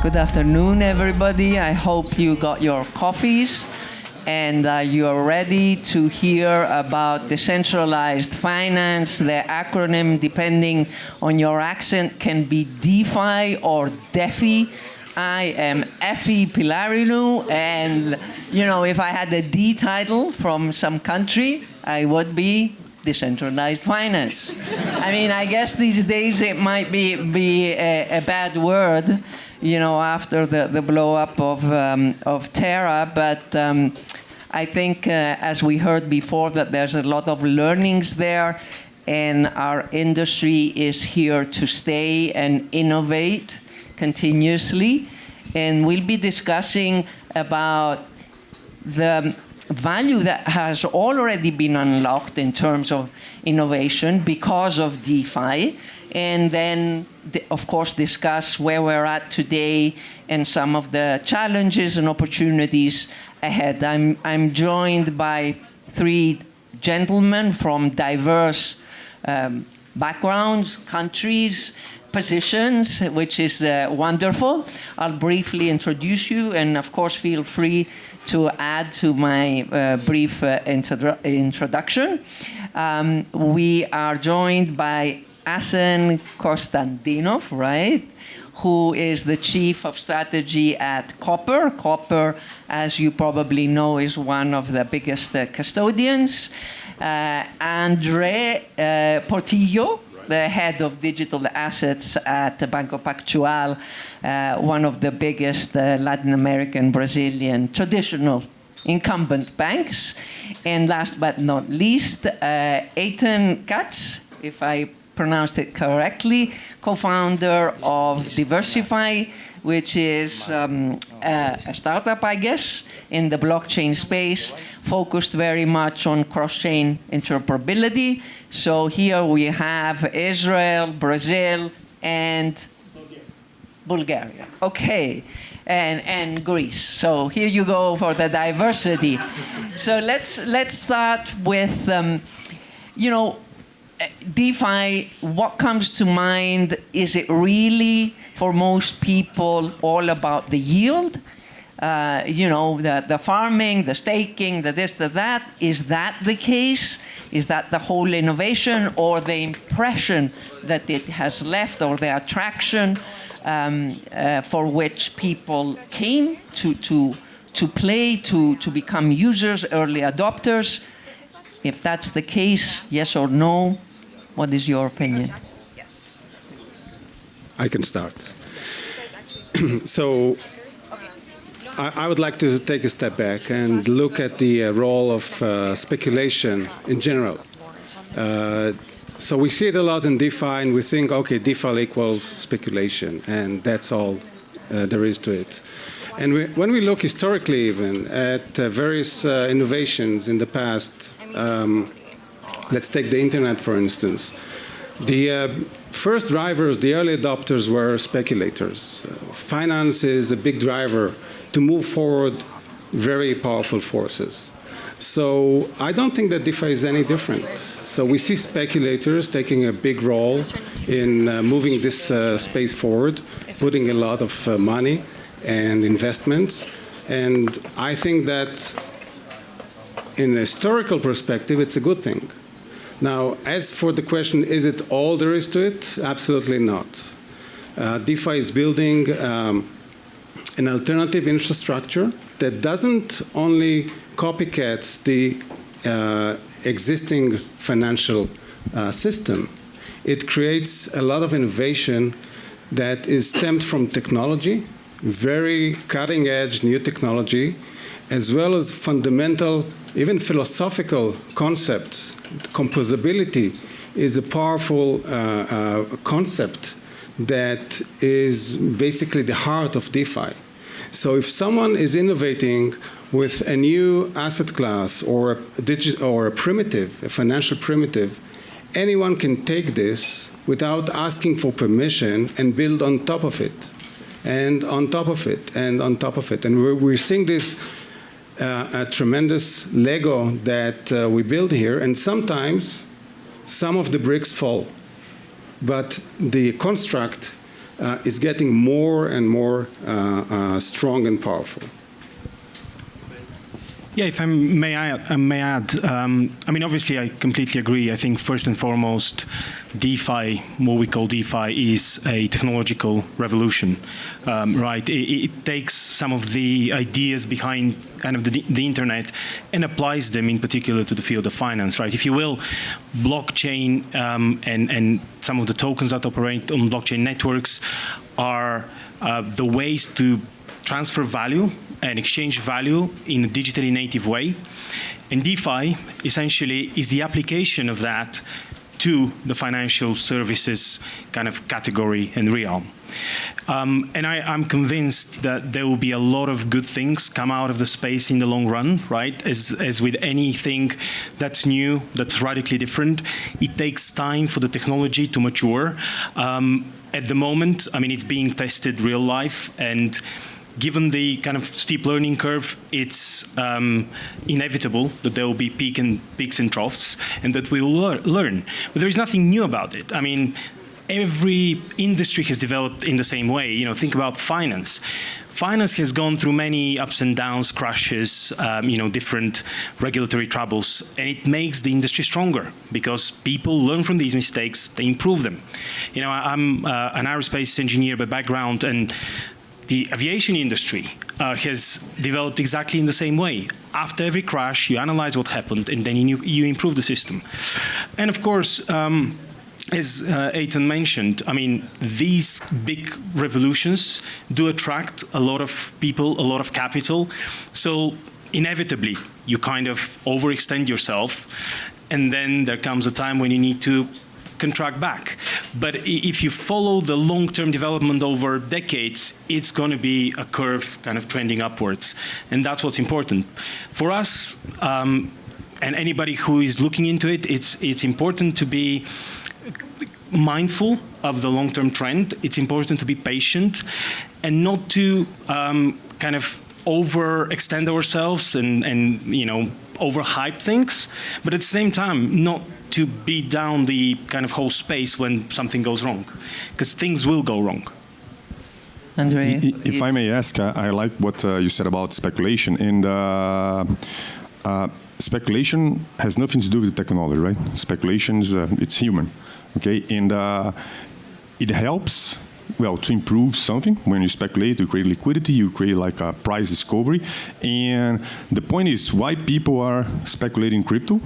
Good afternoon, everybody. I hope you got your coffees and you are ready to hear about decentralized finance. The acronym, depending on your accent, can be DeFi or DeFi. I am Effie Pylarinou, and if I had a D title from some country, I would be Decentralized Finance. I mean, I guess these days it might be a bad word, after the blow up of Terra, but I think, as we heard before, that there's a lot of learnings there, and our industry is here to stay and innovate continuously. And we'll be discussing about the value that has already been unlocked in terms of innovation because of DeFi, and then, of course, discuss where we're at today and some of the challenges and opportunities ahead. I'm joined by three gentlemen from diverse backgrounds, countries, positions, which is wonderful. I'll briefly introduce you, and of course, feel free to add to my brief introduction. We are joined by Asen Kostadinov, right? Who is the Chief of Strategy at Copper. Copper, as you probably know, is one of the biggest custodians. Andre Portillo, the head of digital assets at Banco Pactual, one of the biggest Latin American, Brazilian, traditional incumbent banks. And last but not least, Eitan Katz, if I pronounced it correctly, co-founder of Diversifi, which is a startup, I guess, in the blockchain space, focused very much on cross-chain interoperability. So here we have Israel, Brazil, and Bulgaria. Okay, and Greece. So here you go for the diversity. So let's start with, DeFi. What comes to mind? Is it really, for most people, all about the yield? The farming, the staking, the this, the that. Is that the case? Is that the whole innovation, or the impression that it has left, or the attraction for which people came to play, to become users, early adopters? If that's the case, yes or no? What is your opinion? I can start. So I would like to take a step back and look at the role of speculation in general. So we see it a lot in DeFi, and we think, okay, DeFi equals speculation, and that's all there is to it. And when we look historically even at various innovations in the past, let's take the internet, for instance. The first drivers, the early adopters, were speculators. Finance is a big driver to move forward very powerful forces. So I don't think that DeFi is any different. So we see speculators taking a big role in moving this space forward, putting a lot of money and investments. And I think that in a historical perspective, it's a good thing. Now, as for the question, is it all there is to it? Absolutely not. DeFi is building an alternative infrastructure that doesn't only copycats the existing financial system. It creates a lot of innovation that is stemmed from technology, very cutting-edge new technology, as well as fundamental, even philosophical concepts. Composability is a powerful concept that is basically the heart of DeFi. So if someone is innovating with a new asset class or a primitive, a financial primitive, anyone can take this without asking for permission and build on top of it, and on top of it, and on top of it. And we're seeing this a tremendous Lego that we build here, and sometimes some of the bricks fall. But the construct is getting more and more strong and powerful. Yeah, if I may add, I mean, obviously, I completely agree. I think first and foremost, DeFi, what we call DeFi, is a technological revolution, right? It takes some of the ideas behind kind of the internet and applies them in particular to the field of finance, right? If you will, blockchain and some of the tokens that operate on blockchain networks are the ways to transfer value and exchange value in a digitally native way. And DeFi essentially is the application of that to the financial services kind of category and realm. And I'm convinced that there will be a lot of good things come out of the space in the long run, right? As with anything that's new, that's radically different, it takes time for the technology to mature. At the moment, I mean, it's being tested real life, and given the kind of steep learning curve, it's inevitable that there will be peaks and troughs, and that we will learn. But there is nothing new about it. I mean, every industry has developed in the same way. You know, think about finance. Finance has gone through many ups and downs, crashes, you know, different regulatory troubles, and it makes the industry stronger because people learn from these mistakes, they improve them. You know, I'm an aerospace engineer by background, and the aviation industry has developed exactly in the same way. After every crash, you analyze what happened, and then you improve the system. And of course, as Eitan mentioned, I mean, these big revolutions do attract a lot of people, a lot of capital. So inevitably, you kind of overextend yourself, and then there comes a time when you need to contract back. But if you follow the long-term development over decades, it's going to be a curve kind of trending upwards. And that's what's important. For us, and anybody who is looking into it, it's important to be mindful of the long-term trend. It's important to be patient and not to kind of overextend ourselves and you know, overhype things, but at the same time, not to beat down the kind of whole space when something goes wrong, because things will go wrong. Andre, if I may ask, I like what you said about speculation, and speculation has nothing to do with technology, right? Speculation is it's human, okay, and it helps. Well, to improve something, when you speculate, you create liquidity, you create like a price discovery. And the point is why people are speculating crypto.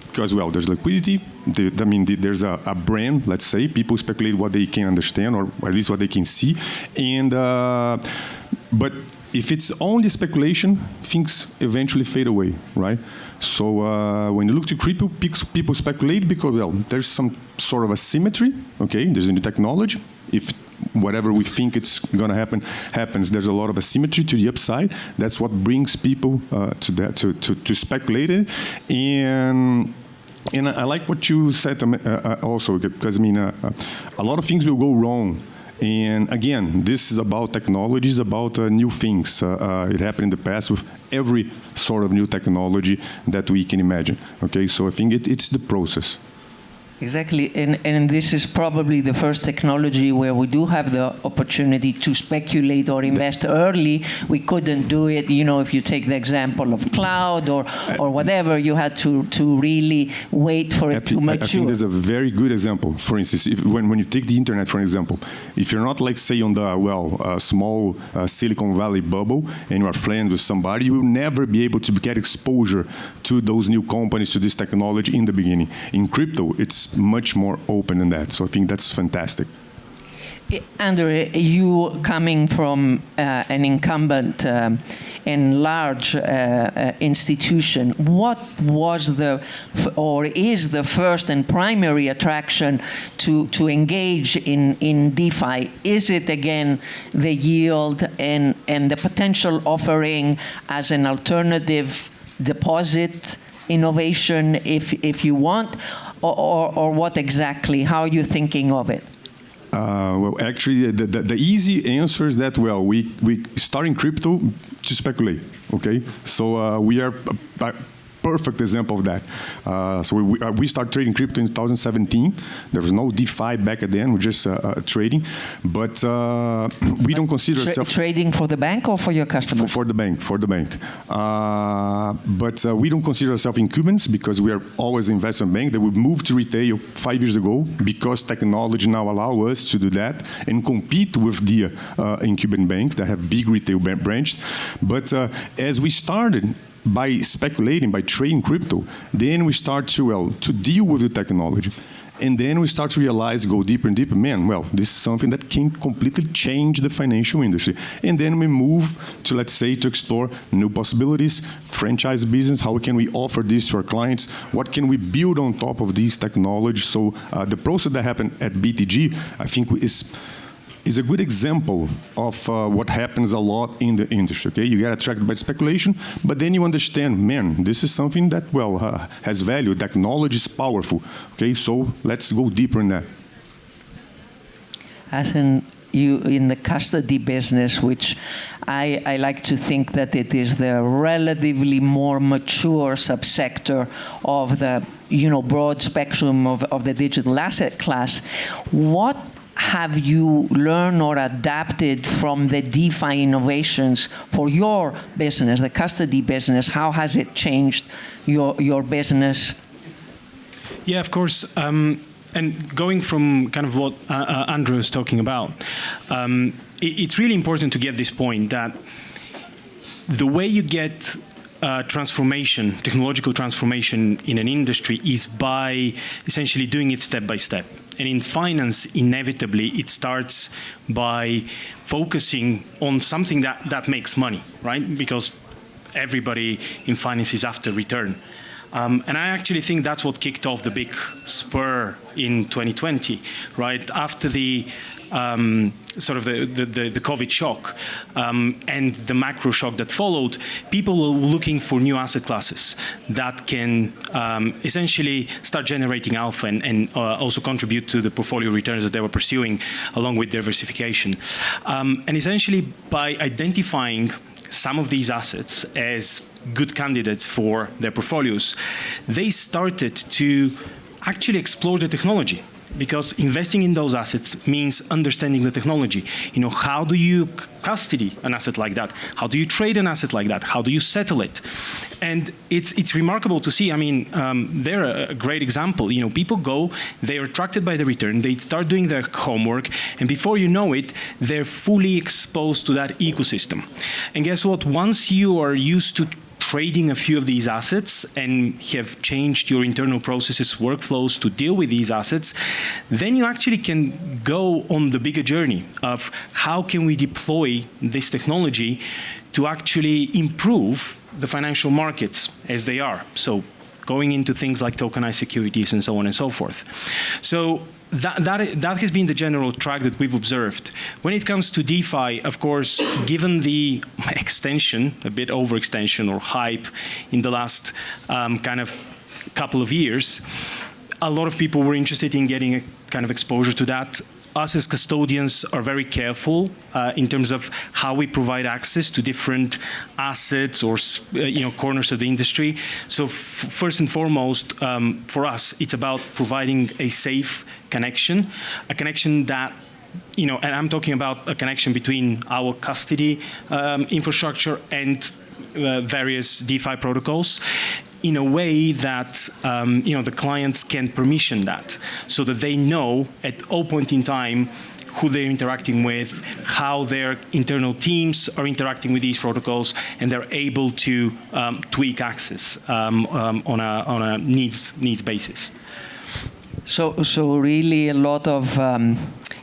Because, well, there's liquidity. There's a brand, let's say. People speculate what they can understand, or at least what they can see. And but if it's only speculation, things eventually fade away, right? So when you look to crypto, people speculate because, well, there's some sort of asymmetry, okay? There's a new technology. If whatever we think it's going to happen happens, there's a lot of asymmetry to the upside. That's what brings people to speculate it. And I like what you said also, because I mean, a lot of things will go wrong. And again, this is about technology, it's about new things. It happened in the past with every sort of new technology that we can imagine. Okay, so I think it's the process. Exactly, and this is probably the first technology where we do have the opportunity to speculate or invest early. We couldn't do it, you know, if you take the example of cloud or whatever, you had to really wait for it to mature. I think there's a very good example. For instance, when you take the internet, for example, if you're not, like, say, on the, small Silicon Valley bubble and you are friends with somebody, you will never be able to get exposure to those new companies, to this technology in the beginning. In crypto, it's much more open than that. So I think that's fantastic. Andre, you coming from an incumbent and large institution, what was or is the first and primary attraction to engage in DeFi? Is it, again, the yield and the potential offering as an alternative deposit innovation, if you want, or what exactly? How are you thinking of it? Well, actually, the easy answer is that, well, we start in crypto to speculate, okay? So we are perfect example of that. So we started trading crypto in 2017. There was no DeFi back then. We're just trading, but we don't consider ourselves trading for the bank or for your customers. For the bank. But we don't consider ourselves incumbents because we are always an investment bank that we moved to retail 5 years ago because technology now allows us to do that and compete with the incumbent banks that have big retail branches. But as we started by speculating, by trading crypto, then we start to deal with the technology. And then we start to realize, go deeper and deeper, man, well, this is something that can completely change the financial industry. And then we move to, let's say, to explore new possibilities, franchise business, how can we offer this to our clients, what can we build on top of this technology. So the process that happened at BTG, I think is a good example of what happens a lot in the industry. Okay, you get attracted by speculation, but then you understand, man, this is something that has value. Technology is powerful. Okay, so let's go deeper in that. Asen, you in the custody business, which I like to think that it is the relatively more mature subsector of the broad spectrum of the digital asset class. What have you learned or adapted from the DeFi innovations for your business, the custody business? How has it changed your business? Yeah, of course. And going from kind of what Andrew was talking about, it's really important to get this point that the way you get transformation, technological transformation in an industry is by essentially doing it step by step. And in finance, inevitably, it starts by focusing on something that makes money, right? Because everybody in finance is after return. And I actually think that's what kicked off the big spur in 2020, right? After the sort of the COVID shock and the macro shock that followed, people were looking for new asset classes that can essentially start generating alpha and also contribute to the portfolio returns that they were pursuing along with diversification. And essentially by identifying some of these assets as good candidates for their portfolios, they started to actually explore the technology. Because investing in those assets means understanding the technology. How do you custody an asset like that? How do you trade an asset like that? How do you settle it? And it's remarkable to see. I mean, they're a great example. People go, they're attracted by the return, they start doing their homework, and before you know it, they're fully exposed to that ecosystem. And guess what? Once you are used to trading a few of these assets and have changed your internal processes, workflows to deal with these assets, then you actually can go on the bigger journey of how can we deploy this technology to actually improve the financial markets as they are. So going into things like tokenized securities and so on and so forth. So that has been the general track that we've observed. When it comes to DeFi, of course, given the extension, a bit overextension or hype in the last kind of couple of years, a lot of people were interested in getting a kind of exposure to that. Us as custodians are very careful in terms of how we provide access to different assets or corners of the industry. So first and foremost, for us, it's about providing a safe connection, a connection that, and I'm talking about a connection between our custody infrastructure and various DeFi protocols, in a way that the clients can permission that, so that they know at all point in time who they're interacting with, how their internal teams are interacting with these protocols, and they're able to tweak access on a needs basis. So really a lot of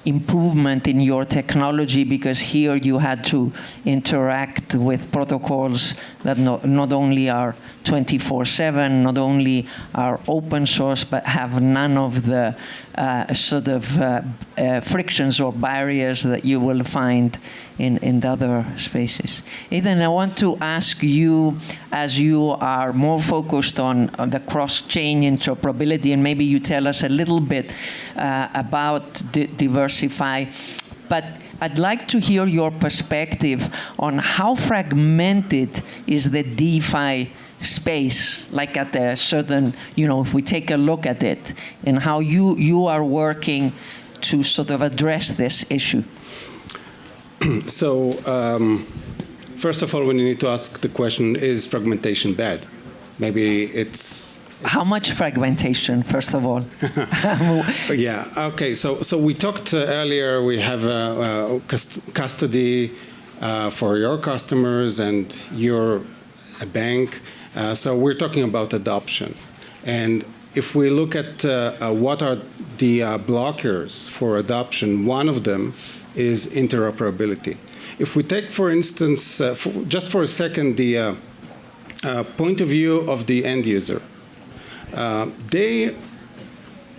improvement in your technology, because here you had to interact with protocols that not only are 24/7, not only are open source, but have none of the sort of frictions or barriers that you will find in the other spaces. Eitan, I want to ask you, as you are more focused on the cross-chain interoperability, and maybe you tell us a little bit about Diversifi, but I'd like to hear your perspective on how fragmented is the DeFi space, like at a certain, if we take a look at it, and how you are working to sort of address this issue? So, first of all, we need to ask the question, is fragmentation bad? Maybe it's... How much fragmentation, first of all? Yeah, okay, so we talked earlier, we have custody for your customers, and you're a bank. So we're talking about adoption. And if we look at what are the blockers for adoption, one of them is interoperability. If we take, for instance, just for a second, the point of view of the end user, they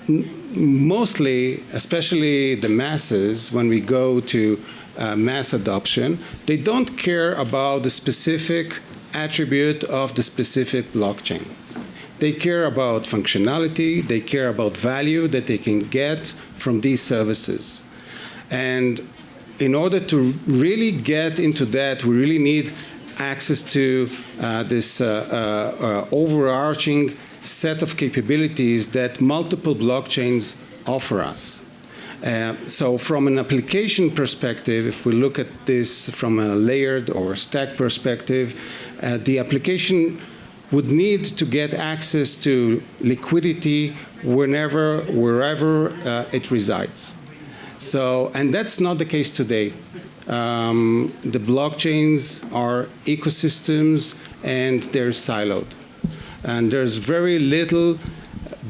mostly, especially the masses, when we go to mass adoption, they don't care about the specific attribute of the specific blockchain. They care about functionality, they care about value that they can get from these services. And in order to really get into that, we really need access to this overarching set of capabilities that multiple blockchains offer us. So from an application perspective, if we look at this from a layered or stack perspective, the application would need to get access to liquidity wherever it resides. So, and that's not the case today. The blockchains are ecosystems and they're siloed. And there's very little,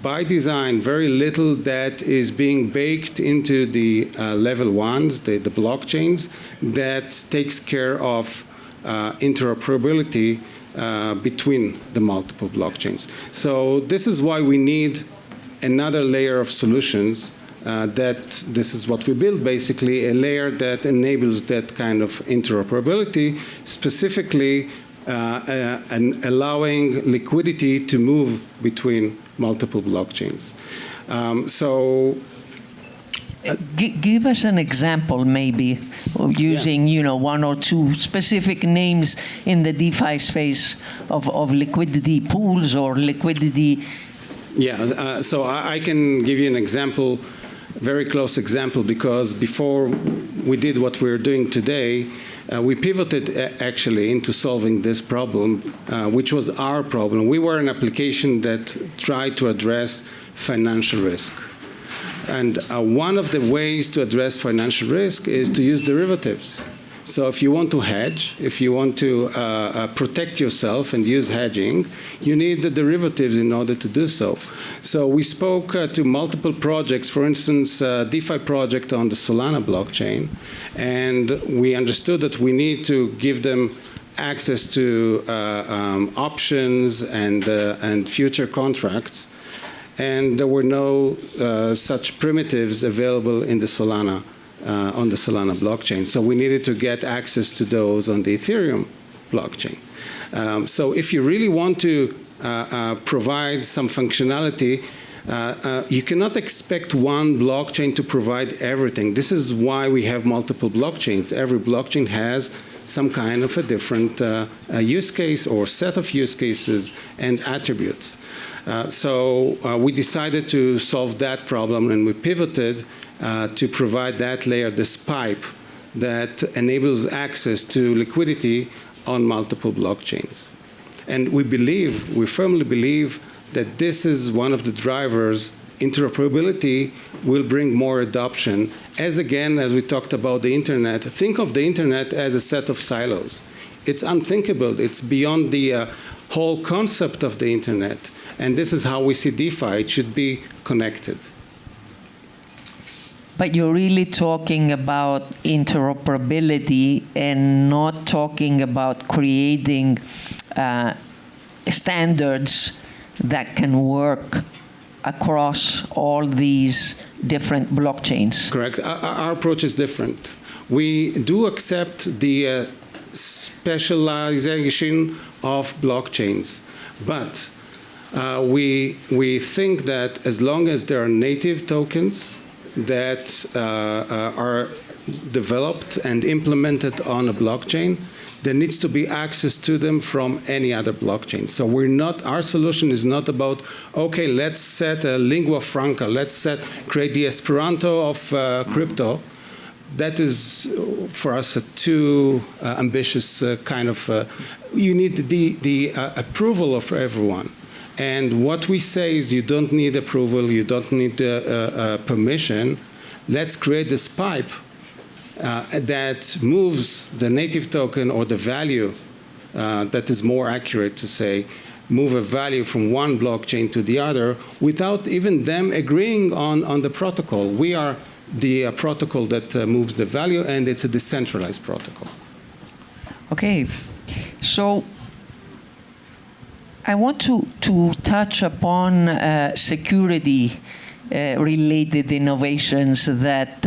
by design, very little that is being baked into the level ones, the blockchains, that takes care of interoperability between the multiple blockchains. So this is why we need another layer of solutions that this is what we build, basically, a layer that enables that kind of interoperability, specifically and allowing liquidity to move between multiple blockchains. Give us an example, maybe, of using one or two specific names in the DeFi space of liquidity pools or liquidity. Yeah, so I can give you an example, very close example, because before we did what we're doing today, we pivoted actually into solving this problem, which was our problem. We were an application that tried to address financial risk. And one of the ways to address financial risk is to use derivatives. So if you want to hedge, if you want to protect yourself and use hedging, you need the derivatives in order to do so. So we spoke to multiple projects, for instance, a DeFi project on the Solana blockchain, and we understood that we need to give them access to options and future contracts. And there were no such primitives available in the Solana, on the Solana blockchain. So we needed to get access to those on the Ethereum blockchain. So if you really want to provide some functionality, you cannot expect one blockchain to provide everything. This is why we have multiple blockchains. Every blockchain has some kind of a different use case or set of use cases and attributes. So we decided to solve that problem, and we pivoted to provide that layer, this pipe that enables access to liquidity on multiple blockchains. And we firmly believe that this is one of the drivers. Interoperability will bring more adoption. As again, as we talked about the internet, think of the internet as a set of silos. It's unthinkable. It's beyond the whole concept of the internet. And this is how we see DeFi. It should be connected. But you're really talking about interoperability and not talking about creating standards that can work across all these different blockchains. Correct. Our approach is different. We do accept the specialization of blockchains, but we think that as long as there are native tokens that are developed and implemented on a blockchain, there needs to be access to them from any other blockchain. So our solution is not about, okay, let's set a lingua franca, create the Esperanto of crypto. That is, for us, a too ambitious kind of, you need the approval of everyone. And what we say is you don't need approval, you don't need permission. Let's create this pipe that moves the native token or the value, that is more accurate to say, move a value from one blockchain to the other without even them agreeing on the protocol. We are the protocol that moves the value, and it's a decentralized protocol. Okay, so I want to touch upon security related innovations that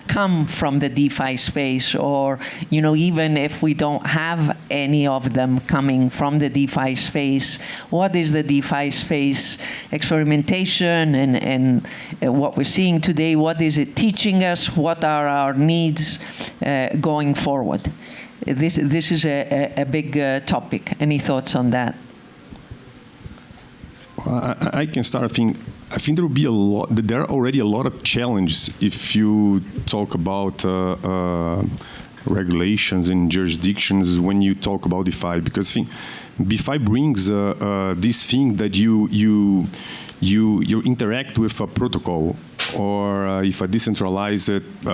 come from the DeFi space, or even if we don't have any of them coming from the DeFi space, what is the DeFi space experimentation and what we're seeing today? What is it teaching us? What are our needs going forward? This is a big topic. Any thoughts on that? I can start. I think there will be a lot. There are already a lot of challenges if you talk about regulations and jurisdictions when you talk about DeFi, because I think DeFi brings this thing that you interact with a protocol or if a decentralized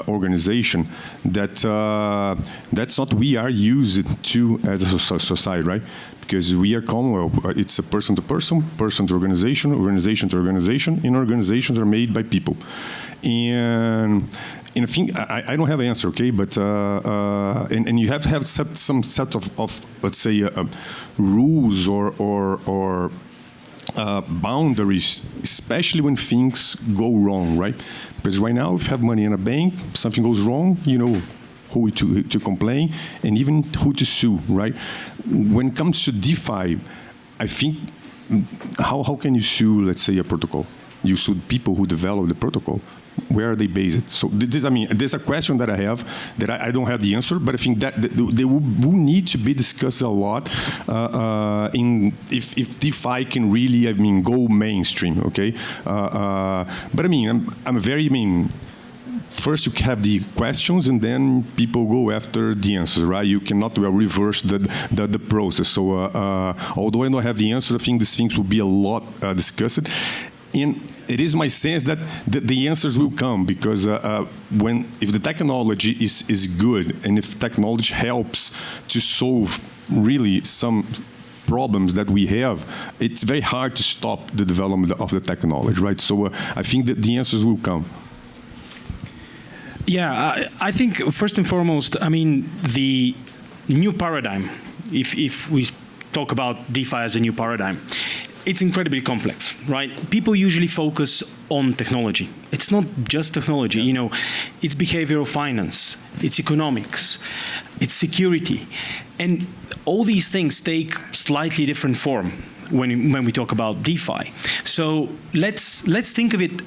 organization that's not we are used to as a society, right? Because we are Commonwealth, it's a person to person, person to organization, organization to organization, and organizations are made by people. And I think I don't have an answer, okay? But and you have to have some set of let's say rules or boundaries, especially when things go wrong, right? Because right now, if you have money in a bank, something goes wrong, you know who to complain and even who to sue, right? When it comes to DeFi, I think, how can you sue, let's say, a protocol? You sue people who develop the protocol. Where are they based? So there's a question that I have that I don't have the answer, but I think that they will need to be discussed a lot if DeFi can really, go mainstream, okay? But first you have the questions and then people go after the answers, right? You cannot reverse the process. So although I don't have the answer, I think these things will be a lot discussed. And it is my sense that the answers will come because if the technology is good and if technology helps to solve really some problems that we have, it's very hard to stop the development of the technology, right? So I think that the answers will come. Yeah, I think first and foremost, the new paradigm, if we talk about DeFi as a new paradigm, it's incredibly complex, right? People usually focus on technology. It's not just technology, it's behavioral finance, it's economics, it's security. And all these things take slightly different form when we talk about DeFi. So let's think of it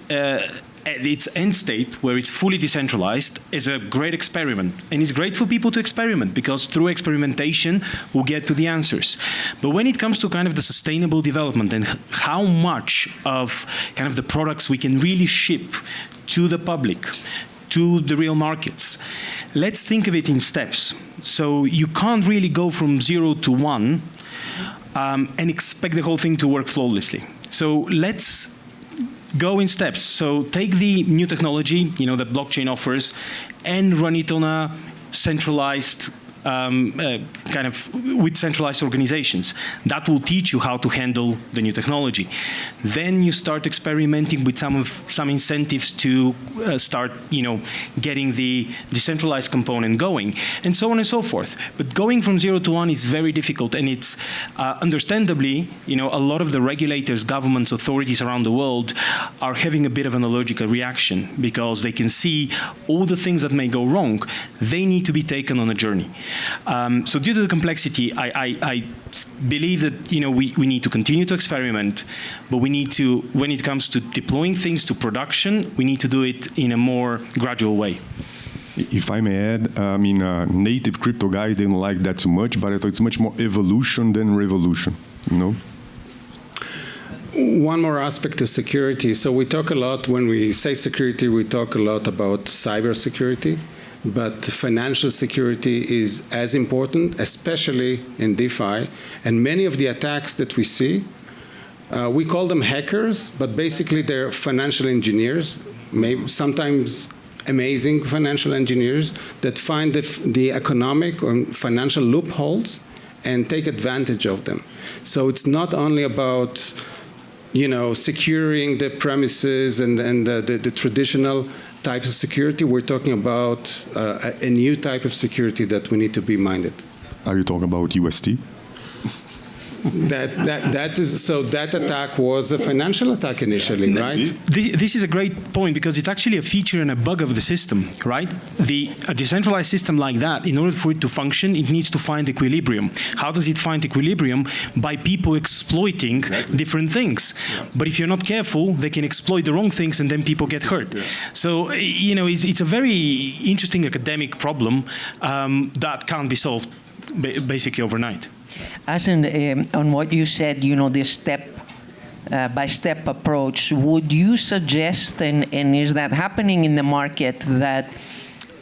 at its end state, where it's fully decentralized, is a great experiment. And it's great for people to experiment, because through experimentation, we'll get to the answers. But when it comes to kind of the sustainable development and how much of kind of the products we can really ship to the public, to the real markets, let's think of it in steps. So you can't really go from 0 to 1 and expect the whole thing to work flawlessly. So let's go in steps. So take the new technology, that blockchain offers, and run it on a centralized, with centralized organizations. That will teach you how to handle the new technology. Then you start experimenting with some incentives to start, getting the decentralized component going, and so on and so forth. But going from 0 to 1 is very difficult, and it's understandably, a lot of the regulators, governments, authorities around the world are having a bit of an allergic reaction because they can see all the things that may go wrong. They need to be taken on a journey. So due to the complexity, I believe that we need to continue to experiment, but we need to, when it comes to deploying things to production, we need to do it in a more gradual way. If I may add, I mean, native crypto guys didn't like that too much, but I thought it's much more evolution than revolution, you know? One more aspect of security. So we talk a lot, when we say security, we talk a lot about cybersecurity, but financial security is as important, especially in DeFi. And many of the attacks that we see, we call them hackers, but basically they're financial engineers, maybe sometimes amazing financial engineers that find the economic or financial loopholes and take advantage of them. So it's not only about, you know, securing the premises and the traditional types of security. We're talking about a new type of security that we need to be minded. Are you talking about UST? That attack was a financial attack initially, right? This is a great point because it's actually a feature and a bug of the system, right? A decentralized system like that, in order for it to function, it needs to find equilibrium. How does it find equilibrium? By people exploiting different things. Yeah. But if you're not careful, they can exploit the wrong things and then people get hurt. Yeah. So, you know, it's a very interesting academic problem that can't be solved basically overnight. Asen, on what you said, you know, this step-by-step approach, would you suggest, and is that happening in the market, that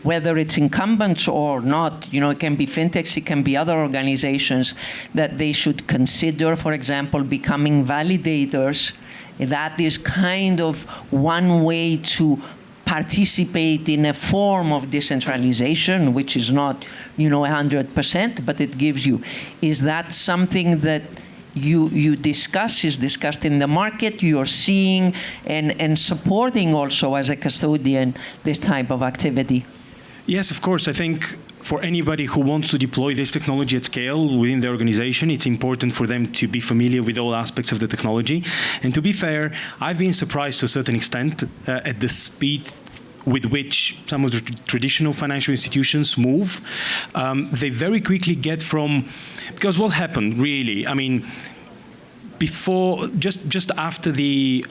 whether it's incumbents or not, you know, it can be fintechs, it can be other organizations, that they should consider, for example, becoming validators? That is kind of one way to participate in a form of decentralization, which is not, you know, 100%, but it gives you. Is that something that you discuss, is discussed in the market, you're seeing and supporting also as a custodian this type of activity? Yes, of course. I think for anybody who wants to deploy this technology at scale within the organization, it's important for them to be familiar with all aspects of the technology. And to be fair, I've been surprised to a certain extent at the speed with which some of the traditional financial institutions move. They very quickly get from, because what happened really, I mean, before, just after the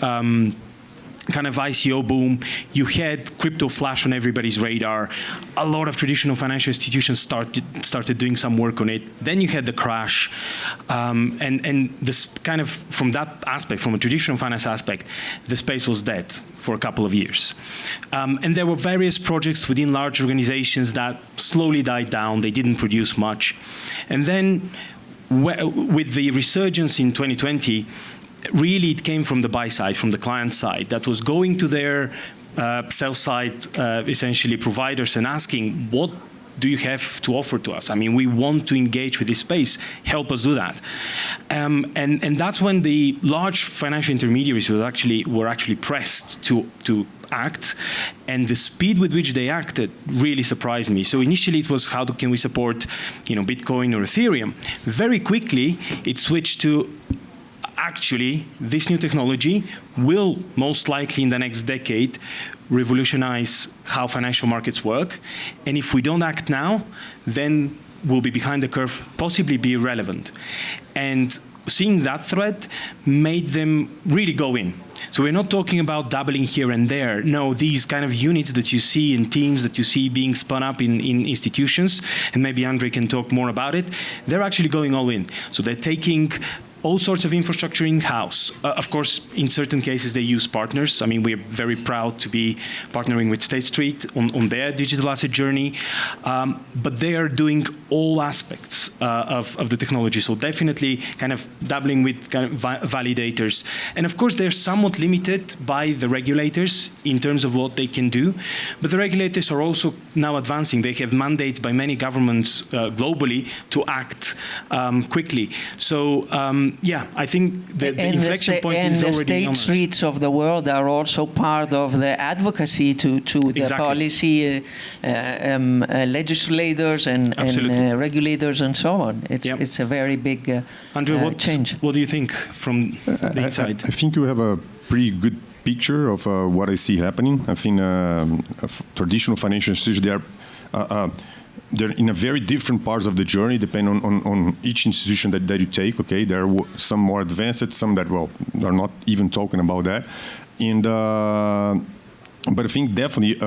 kind of ICO boom, you had crypto flash on everybody's radar. A lot of traditional financial institutions started doing some work on it. Then you had the crash, and this kind of, from that aspect, from a traditional finance aspect, the space was dead for a couple of years. And there were various projects within large organizations that slowly died down. They didn't produce much. And then with the resurgence in 2020, really it came from the buy side, from the client side, that was going to their sell side, essentially providers, and asking, what do you have to offer to us? I mean, we want to engage with this space. Help us do that. And that's when the large financial intermediaries were actually pressed to act, and the speed with which they acted really surprised me. So initially it was, how can we support, you know, Bitcoin or Ethereum? Very quickly it switched to, actually, this new technology will most likely in the next decade revolutionize how financial markets work. And if we don't act now, then we'll be behind the curve, possibly be irrelevant. And seeing that threat made them really go in. So we're not talking about dabbling here and there. No, these kind of units that you see in teams, that you see being spun up in institutions, and maybe Andre can talk more about it, they're actually going all in. So they're taking all sorts of infrastructure in-house. Of course, in certain cases, they use partners. I mean, we're very proud to be partnering with State Street on their digital asset journey. But they are doing all aspects of the technology. So definitely kind of dabbling with kind of validators. And of course, they're somewhat limited by the regulators in terms of what they can do. But the regulators are also now advancing. They have mandates by many governments globally to act quickly. So, yeah, I think the inflection point is already on us. And the state streets of the world are also part of the advocacy to the policy legislators and regulators and so on. It's a very big Andrew, change. What do you think from the inside? I think you have a pretty good picture of what I see happening. I think traditional financial institutions, they're in a very different parts of the journey, depending on each institution that you take. Okay, there are some more advanced, some that are not even talking about that. And but I think definitely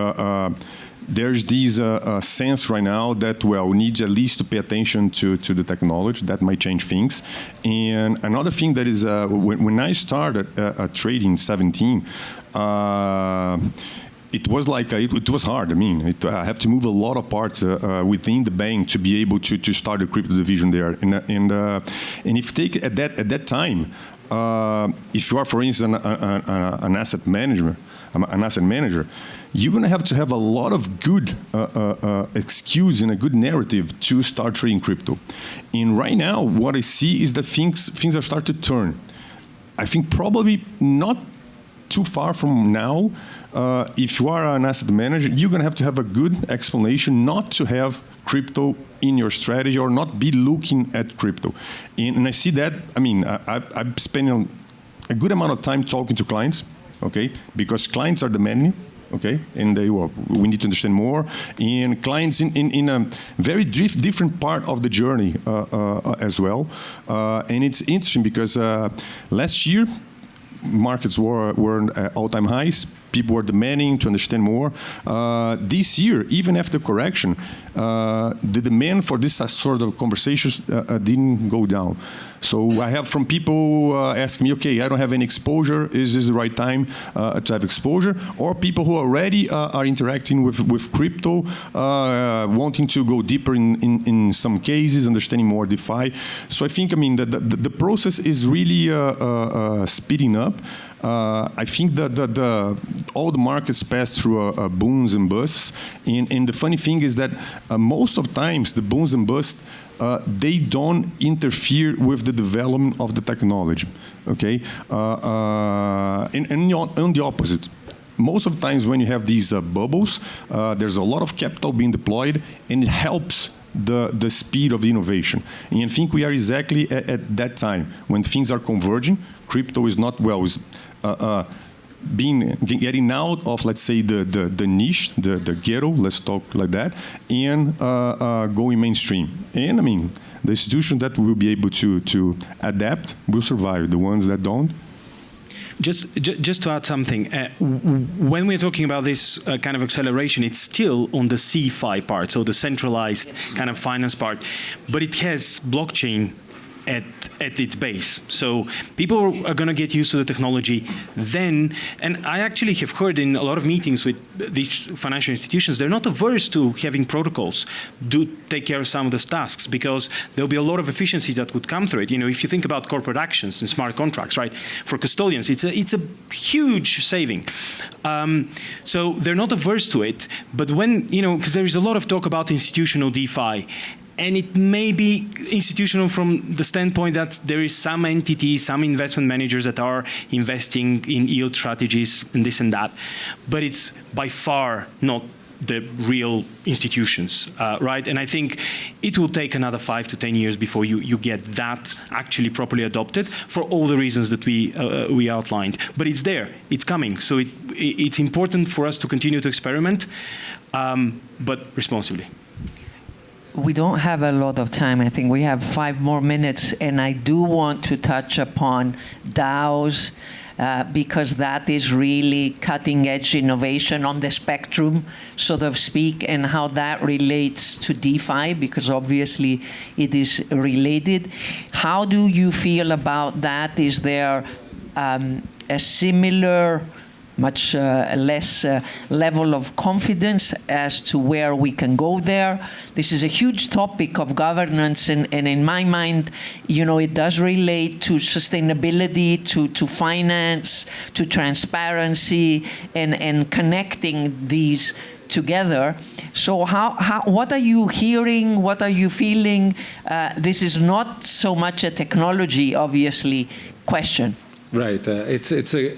there's this sense right now that, well, we need at least to pay attention to the technology. That might change things. And another thing that is, when I started trading in 17, it was like, it was hard. I mean, I have to move a lot of parts within the bank to be able to start a crypto division there. And if you take at that time, if you are, for instance, an asset manager, you're going to have a lot of good excuse and a good narrative to start trading crypto. And right now, what I see is that things are starting to turn. I think probably not too far from now, if you are an asset manager, you're going to have a good explanation not to have crypto in your strategy or not be looking at crypto. And I see that, I mean, I'm spending a good amount of time talking to clients, okay, because clients are demanding, okay, and we need to understand more. And clients in a very different part of the journey as well. And it's interesting because last year, markets were at all-time highs. People were demanding to understand more. This year, even after correction, the demand for this sort of conversations didn't go down. So I have from people asking me, okay, I don't have any exposure. Is this the right time to have exposure? Or people who already are interacting with crypto, wanting to go deeper in some cases, understanding more DeFi. So I think, I mean, the process is really speeding up. I think that all the markets pass through booms and busts. And the funny thing is that most of times the booms and busts, they don't interfere with the development of the technology, okay? And on the opposite, most of the times when you have these bubbles, there's a lot of capital being deployed, and it helps the speed of innovation. And I think we are exactly at that time when things are converging. Crypto is not, well, getting out of, let's say, the niche, the ghetto, let's talk like that, and going mainstream. And I mean, the institutions that will be able to adapt will survive. The ones that don't. Just to add something, when we're talking about this kind of acceleration, it's still on the CeFi part, so the centralized kind of finance part, but it has blockchain at its base. So people are going to get used to the technology then, and I actually have heard in a lot of meetings with these financial institutions, they're not averse to having protocols do take care of some of those tasks, because there'll be a lot of efficiency that would come through it. You know, if you think about corporate actions and smart contracts, right? For custodians, it's a huge saving. So they're not averse to it, but when, you know, because there is a lot of talk about institutional DeFi, and it may be institutional from the standpoint that there is some entity, some investment managers that are investing in yield strategies and this and that, but it's by far not the real institutions, right? And I think it will take another 5 to 10 years before you get that actually properly adopted for all the reasons that we outlined. But it's there, it's coming. So it's important for us to continue to experiment, but responsibly. We don't have a lot of time. I think we have 5 more minutes, and I do want to touch upon DAOs, because that is really cutting-edge innovation on the spectrum, so to speak, and how that relates to DeFi, because obviously it is related. How do you feel about that? Is there a similar, much less level of confidence as to where we can go there? This is a huge topic of governance, and in my mind, you know, it does relate to sustainability, to finance, to transparency, and connecting these together. So what are you hearing? What are you feeling? This is not so much a technology, obviously, question. Right. It's a,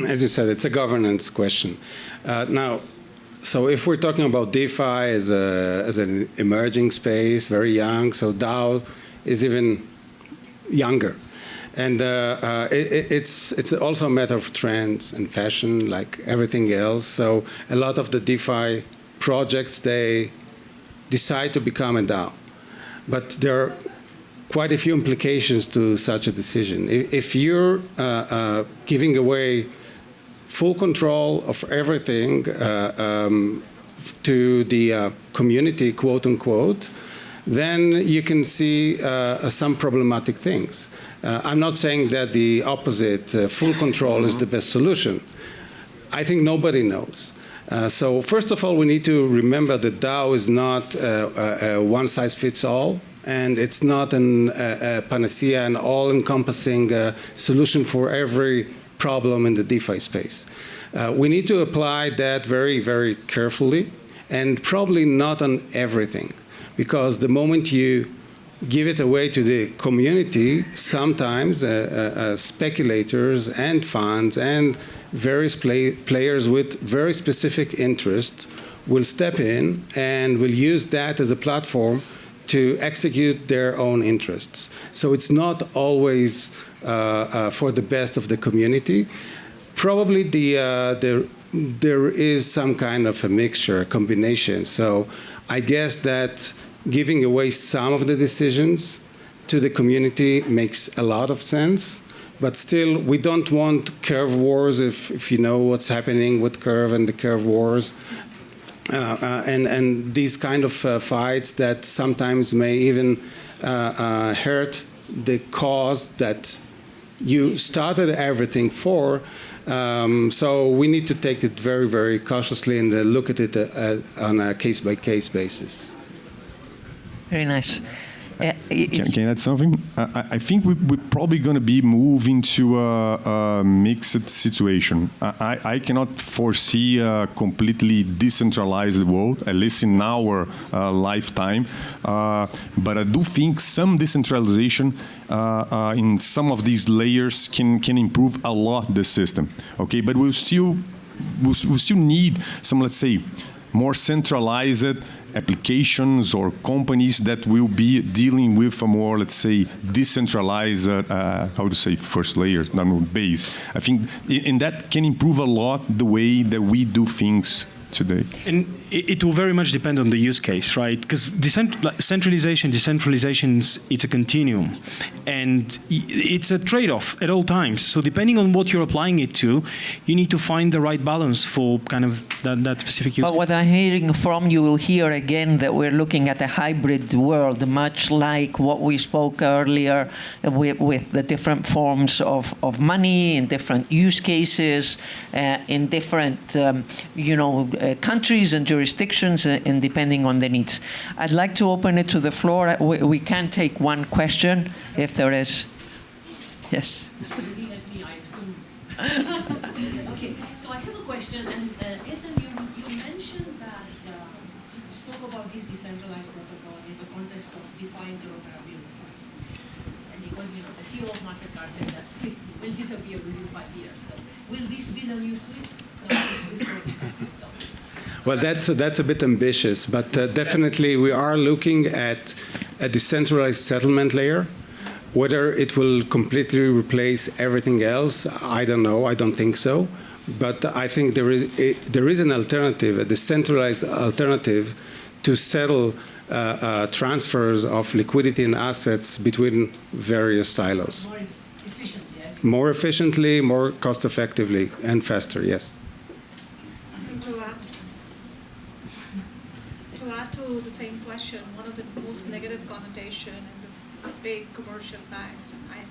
as you said, it's a governance question. Now, so if we're talking about DeFi as an emerging space, very young, so DAO is even younger. And it's also a matter of trends and fashion, like everything else. So a lot of the DeFi projects, they decide to become a DAO. But there are quite a few implications to such a decision. If you're giving away full control of everything to the community, quote unquote, then you can see some problematic things. I'm not saying that the opposite, full control, is the best solution. I think nobody knows. So first of all, we need to remember that DAO is not a one-size-fits-all, and it's not a panacea, an all-encompassing solution for every problem in the DeFi space. We need to apply that very, very carefully, and probably not on everything, because the moment you give it away to the community, sometimes speculators and funds and various players with very specific interests will step in and will use that as a platform to execute their own interests. So it's not always for the best of the community. Probably there is some kind of a mixture, a combination. So I guess that giving away some of the decisions to the community makes a lot of sense. But still, we don't want curve wars, if you know what's happening with curve and the curve wars. And these kind of fights that sometimes may even hurt the cause that you started everything for. So we need to take it very, very cautiously and look at it on a case-by-case basis. Very nice. Can I add something? I think we're probably going to be moving to a mixed situation. I cannot foresee a completely decentralized world, at least in our lifetime. But I do think some decentralization in some of these layers can improve a lot the system. Okay, but we'll still need some, let's say, more centralized applications or companies that will be dealing with a more, let's say, decentralized, how to say, first layer, base. I think in that can improve a lot the way that we do things today. And it will very much depend on the use case, right? Because decentralization, it's a continuum. And it's a trade-off at all times. So depending on what you're applying it to, you need to find the right balance for kind of that specific use case. But what I'm hearing from you here again, that we're looking at a hybrid world, much like what we spoke earlier with the different forms of money in different use cases, in different, countries and jurisdictions, and depending on the needs. I'd like to open it to the floor. We can take one question, if there is. Yes. Okay, so I have a question, and Eitan, you mentioned that you spoke about this decentralized protocol in the context of DeFi interoperability. And because the CEO of MasterCard said that SWIFT will disappear within 5 years. So will this be the new SWIFT? Well, that's a bit ambitious, but definitely we are looking at a decentralized settlement layer. Whether it will completely replace everything else, I don't know. I don't think so. But I think there is an alternative, a decentralized alternative to settle transfers of liquidity and assets between various silos. More efficiently, as more efficiently, more cost effectively, and faster, yes. To add to the same question, one of the most negative connotation in the big commercial banks, and I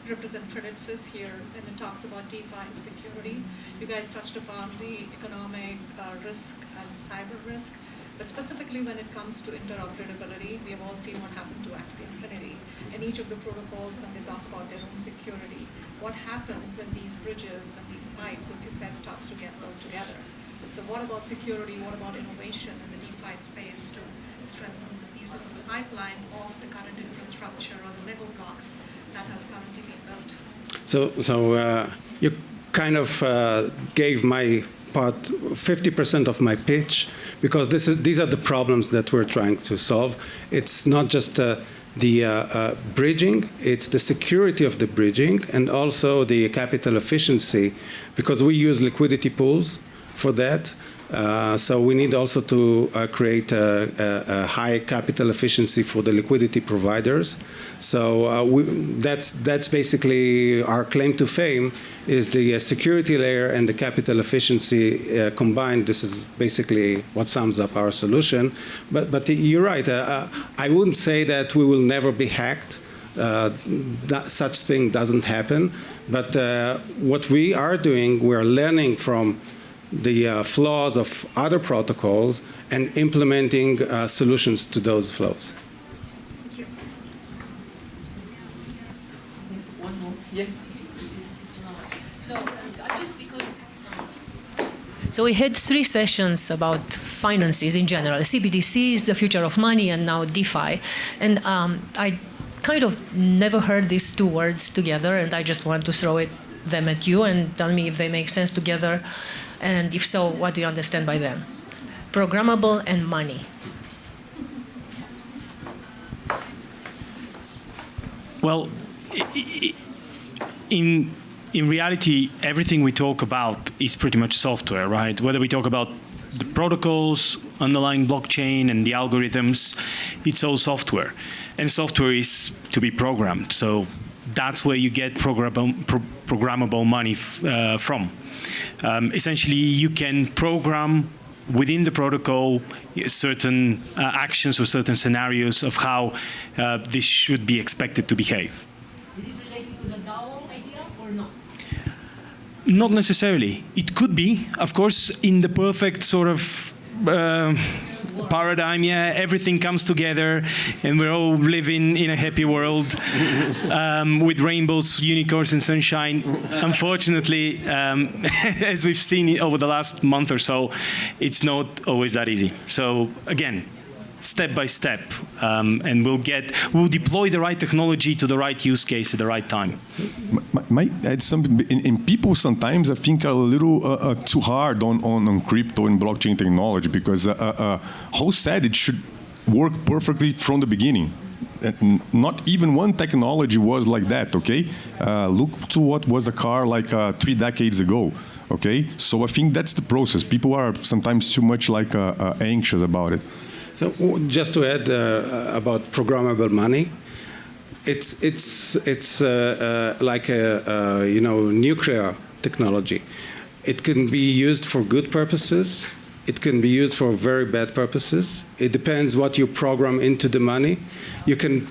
represent Credit Suisse here, and it talks about DeFi security. You guys touched upon the economic risk and cyber risk, but specifically when it comes to interoperability, we have all seen what happened to Axie Infinity, and each of the protocols when they talk about their own security. What happens when these bridges, when these pipes, as you said, starts to get built together? So what about security, what about innovation in the DeFi space to strengthen the pieces of the pipeline of the current infrastructure or the Lego blocks that has currently been built? So you kind of gave my part 50% of my pitch, because these are the problems that we're trying to solve. It's not just the bridging, it's the security of the bridging and also the capital efficiency, because we use liquidity pools for that. So we need also to create a high capital efficiency for the liquidity providers. So that's basically our claim to fame, is the security layer and the capital efficiency combined. This is basically what sums up our solution. But you're right. I wouldn't say that we will never be hacked. Such thing doesn't happen. But what we are doing, we are learning from the flaws of other protocols and implementing solutions to those flaws. Thank you. One more. Yes. So we had 3 sessions about finances in general, CBDCs, the future of money, and now DeFi. And I kind of never heard these 2 words together, and I just want to throw them at you and tell me if they make sense together. And if so, what do you understand by them? Programmable and money. Well, in reality, everything we talk about is pretty much software, right? Whether we talk about the protocols, underlying blockchain, and the algorithms, it's all software. And software is to be programmed. So that's where you get programmable money from. Essentially, you can program within the protocol certain actions or certain scenarios of how this should be expected to behave. Is it related to the DAO idea or not? Not necessarily. It could be, of course, in the perfect sort of paradigm. Yeah, everything comes together, and we're all living in a happy world with rainbows, unicorns, and sunshine. Unfortunately, as we've seen over the last month or so, it's not always that easy. So again, step by step, and we'll deploy the right technology to the right use case at the right time. Might add something. In people sometimes I think are a little too hard on crypto and blockchain technology, because Ho said it should work perfectly from the beginning. And not even one technology was like that. Okay, look to what was the car like 3 decades ago. Okay, so I think that's the process. People are sometimes too much like anxious about it. So just to add about programmable money, it's like a nuclear technology. It can be used for good purposes. It can be used for very bad purposes. It depends what you program into the money. You can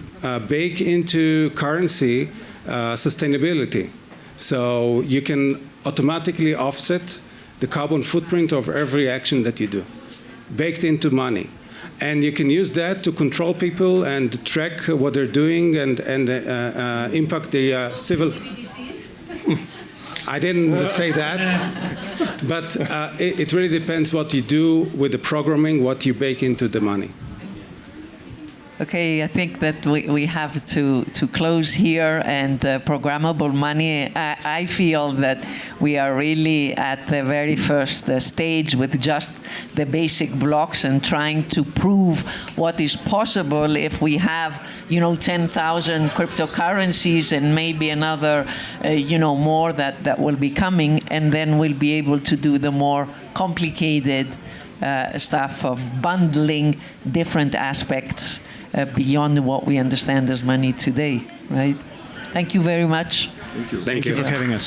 bake into currency sustainability. So you can automatically offset the carbon footprint of every action that you do, baked into money. And you can use that to control people and track what they're doing and impact the civil. I didn't say that, but it really depends what you do with the programming, what you bake into the money. Okay, I think that we have to close here, and programmable money, I feel that we are really at the very first stage with just the basic blocks and trying to prove what is possible if we have, 10,000 cryptocurrencies and maybe another, more that will be coming, and then we'll be able to do the more complicated stuff of bundling different aspects beyond what we understand as money today, right? Thank you very much. Thank you. Thank you for having us.